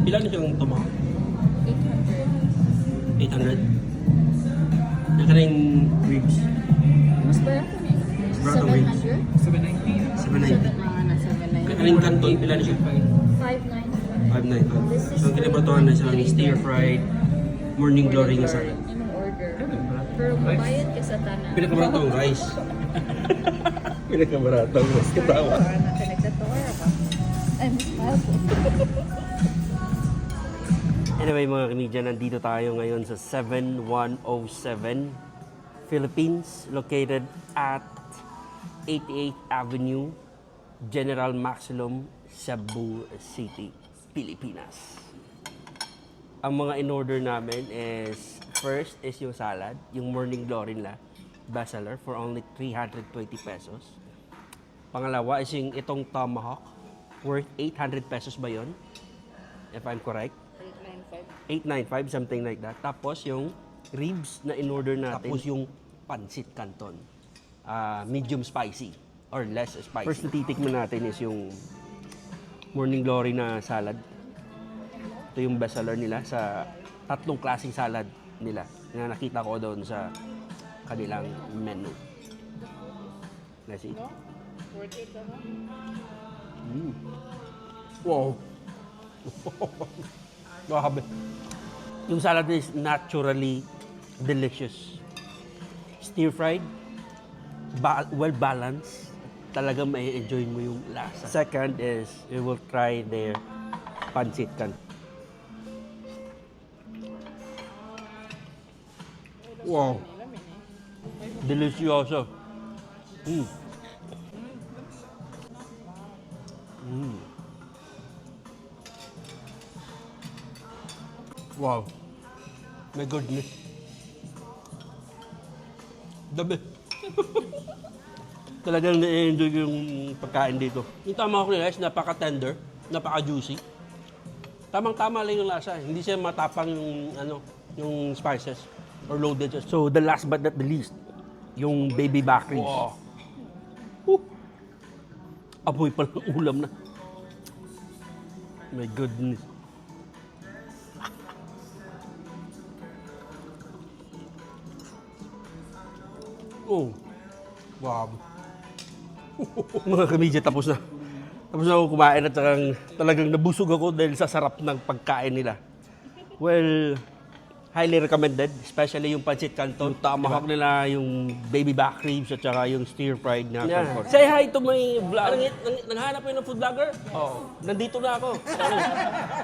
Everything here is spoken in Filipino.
Ilan na siyang tomahawk? 800. 800? Yan ka na yung ribs. Mas barato na eh. Barato ribs. 700? 790. Mga nasa 790. Kaya yung canton, ilan na siya? 590. 590. So, ang kinipratuhan na isang stir-fried morning glory nga salad. Yung order. Pero mabayad ka sa tanan. Pinakabarato ang rice. Pinakabarato ang rice. Katawa. Nagtatawa ka. Ay, mas mahal po. Anyway mga kamedya, nandito tayo ngayon sa 7107 Philippines, located at 88th Avenue, General Maximum, Cebu City, Pilipinas. Ang mga in-order namin is, first is yung salad, yung Morning Glory nila, bestseller for only 320 pesos. Pangalawa is yung itong tomahawk, worth 800 pesos ba yun? If I'm correct. 895, something like that. Tapos yung ribs na in-order natin. Tapos yung pancit canton. Medium spicy or less spicy. First na titikman natin is yung Morning Glory na salad. Ito yung bestseller nila sa tatlong klaseng salad nila na nakita ko doon sa kanilang menu. Let's eat. Wow! Grabe. Yung salad is naturally delicious. Stir-fried, well-balanced. Talagang may enjoy mo yung lasa. Second is, we will try their pancit canton. Wow! Delicioso. Wow. My goodness. Dami. Talagang na-enjoy ko yung pagkain dito. Yung tama ko nila is napaka-tender, napaka-juicy. Tamang-tama lang yung lasa. Hindi siya matapang yung, yung spices or loaded. So, the last but not the least, yung baby back ribs. Wow. Apoy pa lang ulam na. My goodness. Oh, wow. Mga kamedya, tapos na. Tapos na ako kumain at talagang nabusog ako dahil sa sarap ng pagkain nila. Well, highly recommended, especially yung pancit canton. Yung tomahawk nila, yung baby back ribs at saka yung stir-fried na pork. Say hi to my vlog. Naghanap ko ng food vlogger? Oo. Nandito na ako.